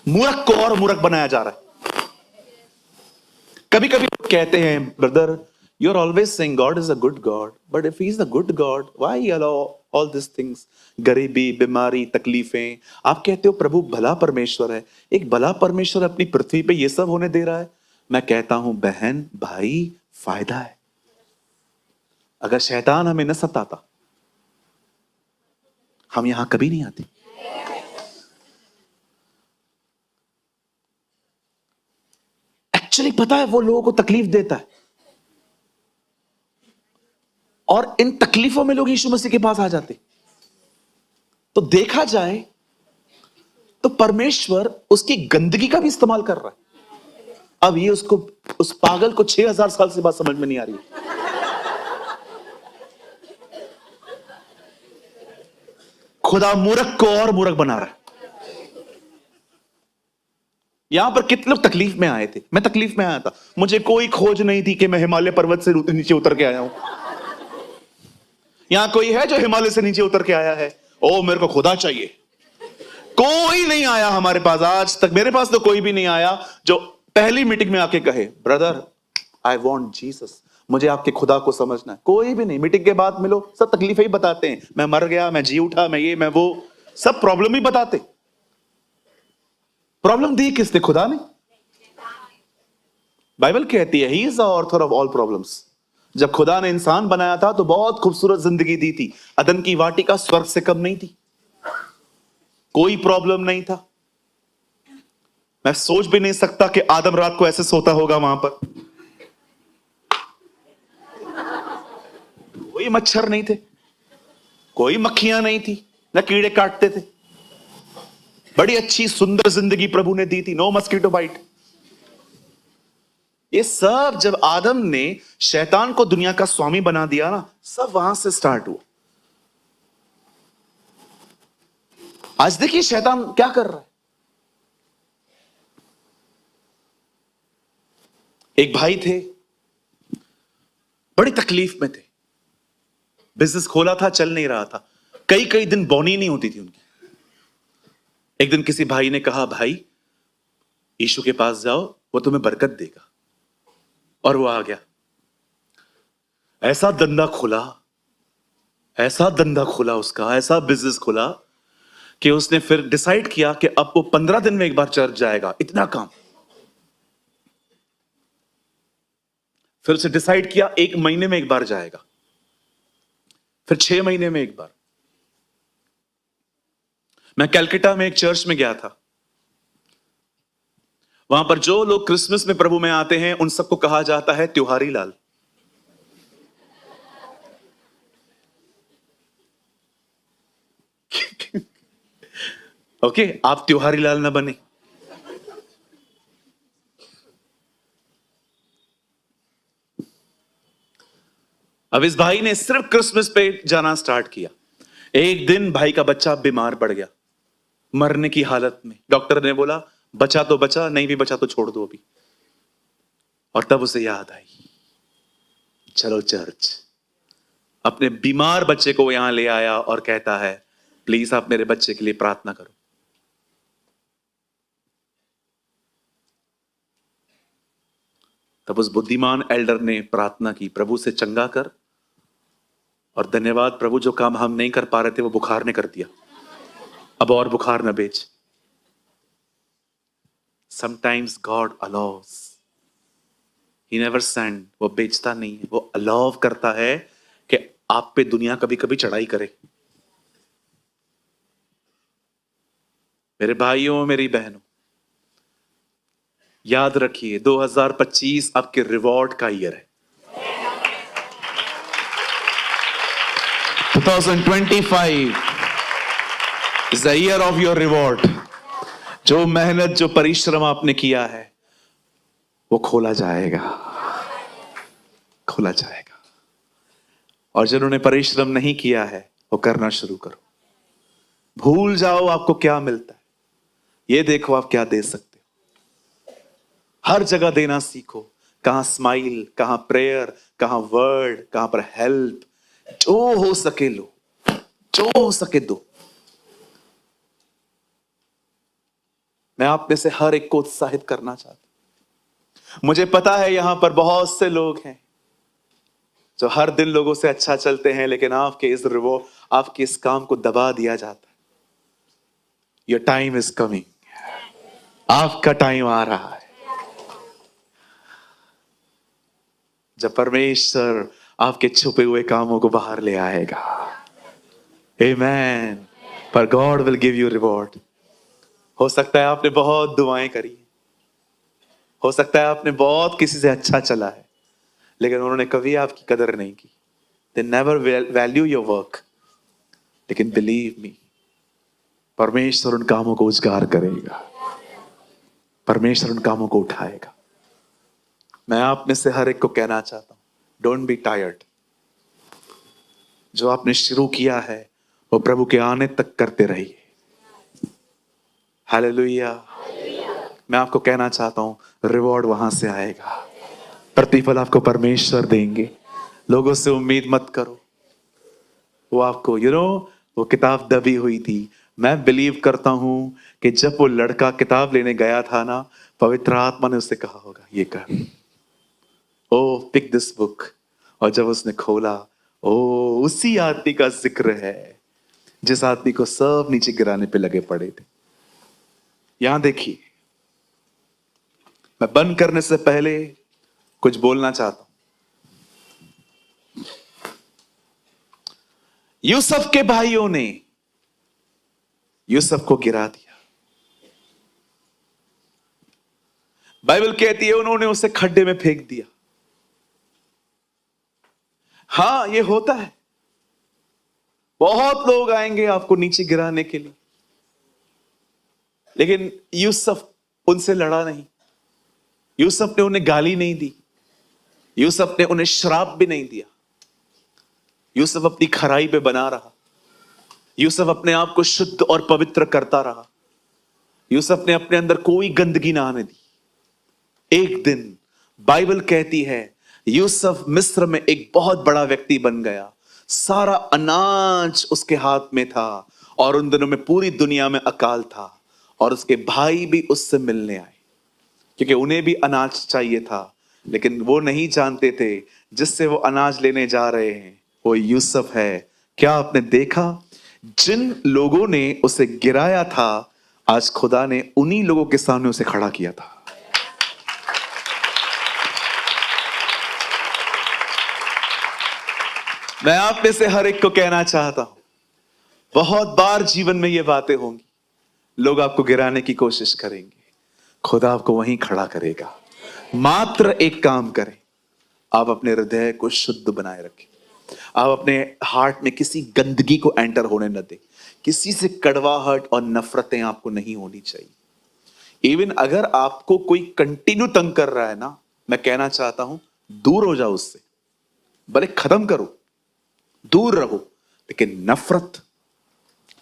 मूर्ख को और मूर्ख बनाया जा रहा है। कभी कभी लोग कहते हैं, brother you are always saying God is a good God, but if he is a good God why allow all this things, गरीबी, बीमारी, तकलीफें। आप कहते हो प्रभु भला परमेश्वर है, एक भला परमेश्वर अपनी पृथ्वी पे ये सब होने दे रहा है। मैं कहता हूं बहन भाई, फायदा है। अगर शैतान हमें न सताता, हम यहां कभी नहीं आते। एक्चुअली पता है वो लोगों को तकलीफ देता है, और इन तकलीफों में लोग यीशु मसीह के पास आ जाते। तो देखा जाए तो परमेश्वर उसकी गंदगी का भी इस्तेमाल कर रहा है। अब ये उसको, उस पागल को 6000 साल से बात समझ में नहीं आ रही है। खुदा मूर्ख को और मूर्ख बना रहा है। यहां पर कितने लोग तकलीफ में आए थे? मैं तकलीफ में आया था, मुझे कोई खोज नहीं थी कि मैं हिमालय पर्वत से नीचे उतर के आया हूं। यहां कोई है जो हिमालय से नीचे उतर के आया है? ओ मेरे को खुदा चाहिए। कोई नहीं आया हमारे पास, आज तक मेरे पास तो कोई भी नहीं आया जो पहली मीटिंग में आके कहे ब्रदर आई वॉन्ट जीसस, मुझे आपके खुदा को समझना है। कोई भी नहीं। मीटिंग के बाद मिलो, सब तकलीफें ही बताते हैं, मैं मर गया, मैं जी उठा, मैं ये मैं वो, सब प्रॉब्लम ही बताते। प्रॉब्लम दी किसने? खुदा ने। बाइबल कहती है he is the author of all problems. जब खुदा ने इंसान बनाया था तो बहुत खूबसूरत जिंदगी दी थी। अदन की वाटिका स्वर्ग से कम नहीं थी, कोई प्रॉब्लम नहीं था। मैं सोच भी नहीं सकता कि आदम रात को ऐसे सोता होगा वहां पर। कोई मच्छर नहीं थे, कोई मक्खियां नहीं थी, न कीड़े काटते थे। बड़ी अच्छी सुंदर जिंदगी प्रभु ने दी थी, नो मस्कीटो बाइट। ये सब जब आदम ने शैतान को दुनिया का स्वामी बना दिया ना, सब वहां से स्टार्ट हुआ। आज देखिए शैतान क्या कर रहा है। एक भाई थे, बड़ी तकलीफ में थे, बिजनेस खोला था, चल नहीं रहा था, कई कई दिन बोनी नहीं होती थी उनकी। एक दिन किसी भाई ने कहा भाई यीशु के पास जाओ, वो तुम्हें बरकत देगा। और वो आ गया, ऐसा धंधा खुला, ऐसा धंधा खुला उसका, ऐसा बिजनेस खुला कि उसने फिर डिसाइड किया कि अब वो 15 दिन में एक बार चर्च जाएगा। इतना काम। फिर उसे डिसाइड किया 1 महीने में एक बार जाएगा, फिर 6 महीने में एक बार। मैं कलकत्ता में एक चर्च में गया था। वहां पर जो लोग क्रिसमस में प्रभु में आते हैं उन सबको कहा जाता है त्योहारी लाल। ओके, आप त्योहारी लाल ना बने। अब इस भाई ने सिर्फ क्रिसमस पे जाना स्टार्ट किया। एक दिन भाई का बच्चा बीमार पड़ गया, मरने की हालत में। डॉक्टर ने बोला बचा तो बचा, नहीं भी बचा तो छोड़ दो अभी। और तब उसे याद आई, चलो चर्च। अपने बीमार बच्चे को यहां ले आया और कहता है प्लीज आप मेरे बच्चे के लिए प्रार्थना करो। तब उस बुद्धिमान एल्डर ने प्रार्थना की, प्रभु से चंगा कर। और धन्यवाद प्रभु, जो काम हम नहीं कर पा रहे थे वो बुखार ने कर दिया। अब और बुखार न बेच। Sometimes God allows, he never send. वो बेचता नहीं है, वो अलाउ करता है कि आप पे दुनिया कभी कभी चढ़ाई करे। मेरे भाइयों, मेरी बहनों, याद रखिए 2025 आपके रिवॉर्ड का ईयर है। 2025 is the year of your reward. जो मेहनत, जो परिश्रम आपने किया है, वो खोला जाएगा, खोला जाएगा। और जिन्होंने परिश्रम नहीं किया है, वो करना शुरू करो। भूल जाओ आपको क्या मिलता है, ये देखो आप क्या दे सकते हो। हर जगह देना सीखो। कहां स्माइल, कहां प्रेयर, कहां वर्ड, कहां पर हेल्प। जो हो सके लो, जो हो सके दो। मैं आप में से हर एक को उत्साहित करना चाहता हूं। मुझे पता है यहां पर बहुत से लोग हैं जो हर दिन लोगों से अच्छा चलते हैं, लेकिन आपके इस काम को दबा दिया जाता है। Your time is coming. आपका टाइम आ रहा है जब परमेश्वर आपके छुपे हुए कामों को बाहर ले आएगा। आमेन। पर God will give you reward. हो सकता है आपने बहुत दुआएं करी, हो सकता है आपने बहुत किसी से अच्छा चला है, लेकिन उन्होंने कभी आपकी कदर नहीं की। They never value your work. लेकिन बिलीव मी, परमेश्वर उन कामों को उजागर करेगा, परमेश्वर उन कामों को उठाएगा। मैं आप में से हर एक को कहना चाहता हूं, डोंट बी टायर्ड। जो आपने शुरू किया है वो प्रभु के आने तक करते रहिए। हालेलुया। मैं आपको कहना चाहता हूं, रिवॉर्ड वहां से आएगा, प्रतिफल आपको परमेश्वर देंगे। लोगों से उम्मीद मत करो। वो आपको वो किताब दबी हुई थी। मैं बिलीव करता हूं कि जब वो लड़का किताब लेने गया था ना, पवित्र आत्मा ने उससे कहा होगा, ये कर, ओ पिक दिस बुक। और जब उसने खोला, ओ उसी आदमी का जिक्र है जिस आदमी को सब नीचे गिराने पे लगे पड़े थे। यहां देखिए, मैं बंद करने से पहले कुछ बोलना चाहता हूं। यूसुफ के भाइयों ने यूसुफ को गिरा दिया। बाइबल कहती है उन्होंने उसे खड्डे में फेंक दिया। हां, ये होता है। बहुत लोग आएंगे आपको नीचे गिराने के लिए, लेकिन यूसुफ उनसे लड़ा नहीं। यूसुफ ने उन्हें गाली नहीं दी। यूसुफ ने उन्हें श्राप भी नहीं दिया। यूसुफ अपनी खराई पे बना रहा। यूसुफ अपने आप को शुद्ध और पवित्र करता रहा। यूसुफ ने अपने अंदर कोई गंदगी ना आने दी। एक दिन बाइबल कहती है यूसुफ मिस्र में एक बहुत बड़ा व्यक्ति बन गया। सारा अनाज उसके हाथ में था, और उन दिनों में पूरी दुनिया में अकाल था। और उसके भाई भी उससे मिलने आए, क्योंकि उन्हें भी अनाज चाहिए था। लेकिन वो नहीं जानते थे जिससे वो अनाज लेने जा रहे हैं वो यूसुफ है। क्या आपने देखा, जिन लोगों ने उसे गिराया था, आज खुदा ने उन्हीं लोगों के सामने उसे खड़ा किया था। मैं आप में से हर एक को कहना चाहता हूं, बहुत बार जीवन में ये बातें होंगी, लोग आपको गिराने की कोशिश करेंगे, खुदा आपको वहीं खड़ा करेगा। मात्र एक काम करें, आप अपने हृदय को शुद्ध बनाए रखें। आप अपने हार्ट में किसी गंदगी को एंटर होने न दें। किसी से कड़वाहट और नफरतें आपको नहीं होनी चाहिए। इवन अगर आपको कोई कंटिन्यू तंग कर रहा है ना, मैं कहना चाहता हूं दूर हो जाओ उससे, भले खत्म करो, दूर रहो, लेकिन नफरत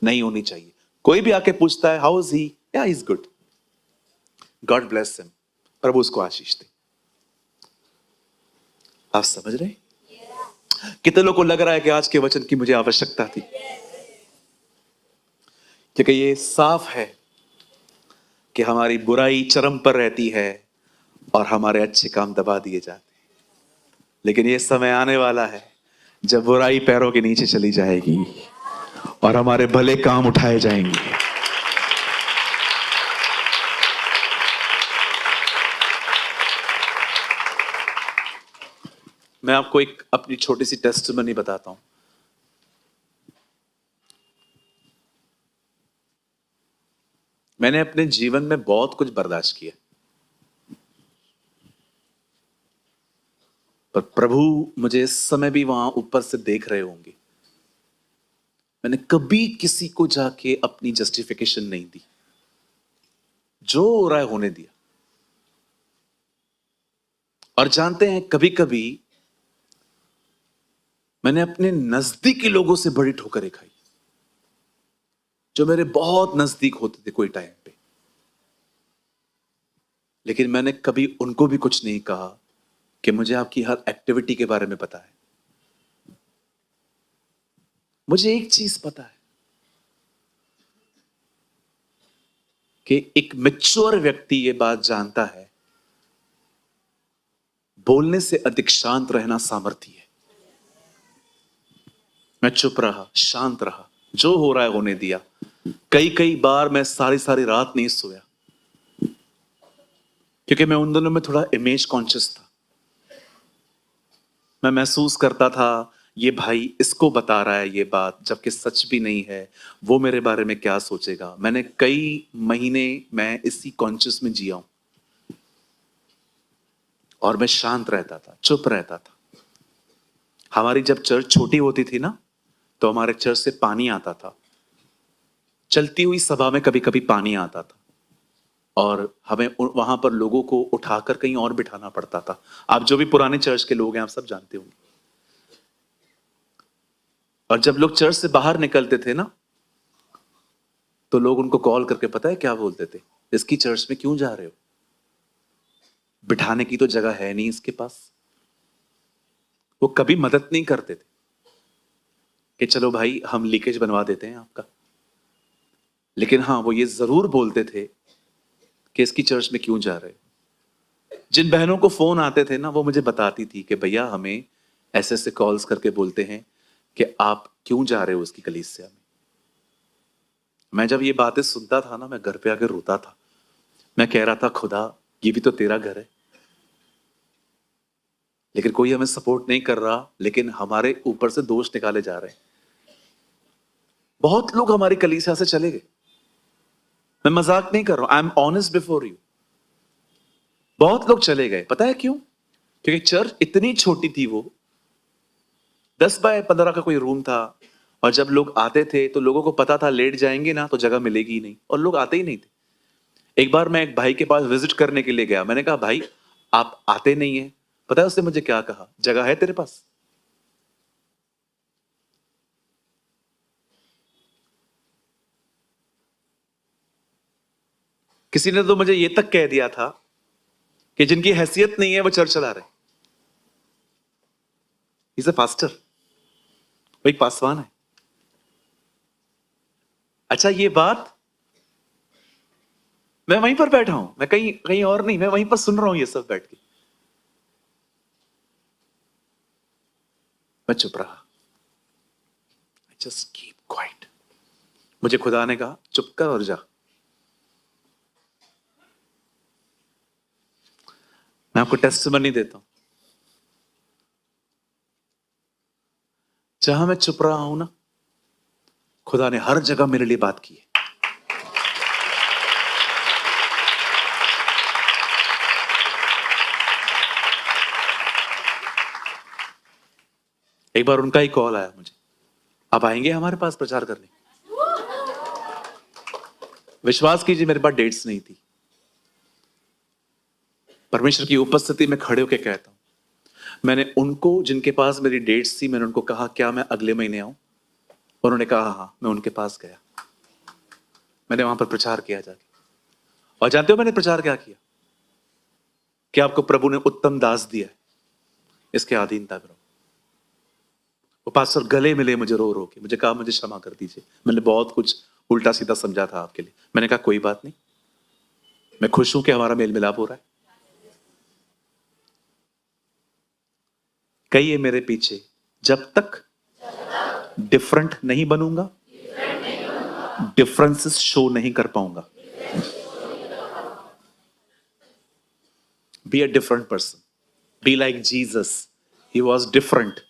नहीं होनी चाहिए। कोई भी आके पूछता है how is he, yeah is good, God bless him, प्रभु उसको आशीष दे। आप समझ रहे हैं? कितने लोगों को लग रहा है कि आज के वचन की मुझे आवश्यकता थी, क्योंकि ये साफ है कि हमारी बुराई चरम पर रहती है और हमारे अच्छे काम दबा दिए जाते हैं। लेकिन ये समय आने वाला है जब बुराई पैरों के नीचे चली जाएगी और हमारे भले काम उठाए जाएंगे। मैं आपको एक अपनी छोटी सी टेस्टिमनी बताता हूं। मैंने अपने जीवन में बहुत कुछ बर्दाश्त किया, पर प्रभु मुझे इस समय भी वहां ऊपर से देख रहे होंगे। मैंने कभी किसी को जाके अपनी जस्टिफिकेशन नहीं दी, जो हो रहा है होने दिया। और जानते हैं, कभी कभी मैंने अपने नजदीकी लोगों से बड़ी ठोकरें खाई, जो मेरे बहुत नजदीक होते थे कोई टाइम पे, लेकिन मैंने कभी उनको भी कुछ नहीं कहा कि मुझे आपकी हर एक्टिविटी के बारे में पता है। मुझे एक चीज पता है कि एक मैच्योर व्यक्ति ये बात जानता है, बोलने से अधिक शांत रहना सामर्थ्य है। मैं चुप रहा, शांत रहा, जो हो रहा है होने दिया। कई कई बार मैं सारी सारी रात नहीं सोया, क्योंकि मैं उन दिनों में थोड़ा इमेज कॉन्शियस था। मैं महसूस करता था ये भाई इसको बता रहा है ये बात, जबकि सच भी नहीं है, वो मेरे बारे में क्या सोचेगा। मैंने कई महीने मैं इसी कॉन्शियस में जिया हूं, और मैं शांत रहता था, चुप रहता था। हमारी जब चर्च छोटी होती थी ना, तो हमारे चर्च से पानी आता था, चलती हुई सभा में कभी कभी पानी आता था, और हमें वहां पर लोगों को उठाकर कहीं और बिठाना पड़ता था। आप जो भी पुराने चर्च के लोग हैं, आप सब जानते होंगे। और जब लोग चर्च से बाहर निकलते थे ना, तो लोग उनको कॉल करके पता है क्या बोलते थे? इसकी चर्च में क्यों जा रहे हो? बिठाने की तो जगह है नहीं इसके पास। वो कभी मदद नहीं करते थे कि चलो भाई हम लीकेज बनवा देते हैं आपका, लेकिन हाँ, वो ये जरूर बोलते थे कि इसकी चर्च में क्यों जा रहे हो। जिन बहनों को फोन आते थे ना, वो मुझे बताती थी कि भैया हमें ऐसे ऐसे कॉल्स करके बोलते हैं कि आप क्यों जा रहे हो उसकी कलीसिया में। मैं जब ये बातें सुनता था ना, मैं घर पे आकर रोता था। मैं कह रहा था, खुदा ये भी तो तेरा घर है, लेकिन कोई हमें सपोर्ट नहीं कर रहा, लेकिन हमारे ऊपर से दोष निकाले जा रहे हैं। बहुत लोग हमारी कलीसिया से चले गए, मैं मजाक नहीं कर रहा हूं, I am honest before you. बहुत लोग चले गए, पता है क्यों? क्योंकि चर्च इतनी छोटी थी, वो 10 बाय 15 का कोई रूम था, और जब लोग आते थे तो लोगों को पता था लेट जाएंगे ना तो जगह मिलेगी ही नहीं, और लोग आते ही नहीं थे। एक बार मैं एक भाई के पास विजिट करने के लिए गया, मैंने कहा भाई आप आते नहीं है। पता है उसने मुझे क्या कहा? जगह है तेरे पास? किसी ने तो मुझे ये तक कह दिया था कि जिनकी हैसियत नहीं है वो चर्च चला रहे। इज अ पास्टर, वो एक पासवान है। अच्छा, ये बात मैं वहीं पर बैठा हूं, मैं कहीं कहीं और नहीं, मैं वहीं पर सुन रहा हूं ये सब बैठ के। मैं चुप रहा, जस्ट कीप क्वाइट। मुझे खुदा ने कहा चुप कर और जा। मैं आपको टेस्टिमनी देता हूं, जहां मैं चुप रहा हूं ना, खुदा ने हर जगह मेरे लिए बात की है। एक बार उनका ही कॉल आया मुझे, आप आएंगे हमारे पास प्रचार करने? विश्वास कीजिए मेरे पास डेट्स नहीं थी। परमेश्वर की उपस्थिति में खड़े होकर कहता हूं, मैंने उनको जिनके पास मेरी डेट्स थी, मैंने उनको कहा क्या मैं अगले महीने आऊं? उन्होंने कहा हाँ। मैं उनके पास गया, मैंने वहां पर प्रचार किया जाके। और जानते हो मैंने प्रचार क्या किया? कि आपको प्रभु ने उत्तम दास दिया है, इसके अधीनता करो। वो पास्टर गले मिले मुझे रो रो के, मुझे कहा मुझे क्षमा कर दीजिए, मैंने बहुत कुछ उल्टा सीधा समझा था आपके लिए। मैंने कहा कोई बात नहीं, मैं खुश हूं कि हमारा मेल मिलाप हो रहा है। कहिए मेरे पीछे, जब तक डिफरेंट नहीं बनूंगा, डिफरेंसेस शो नहीं कर पाऊंगा। Be a different person, be like Jesus, he was different.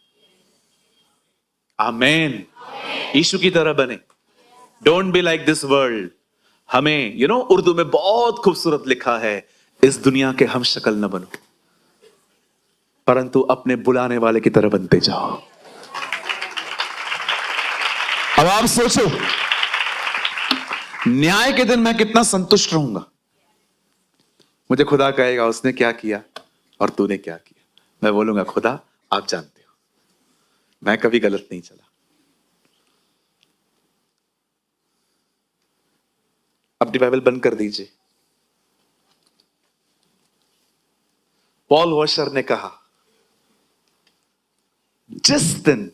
Amen. यीशु की तरह बने। Don't be like this world. हमें उर्दू में बहुत खूबसूरत लिखा है, इस दुनिया के हम शक्ल न बनो, परंतु अपने बुलाने वाले की तरह बनते जाओ। अब आप सोचो, न्याय के दिन मैं कितना संतुष्ट रहूंगा। मुझे खुदा कहेगा उसने क्या किया और तूने क्या किया। मैं बोलूंगा खुदा आप जानते हो, मैं कभी गलत नहीं चला। अपनी बाइबल बंद कर दीजिए। पॉल वॉशर ने कहा, जिस दिन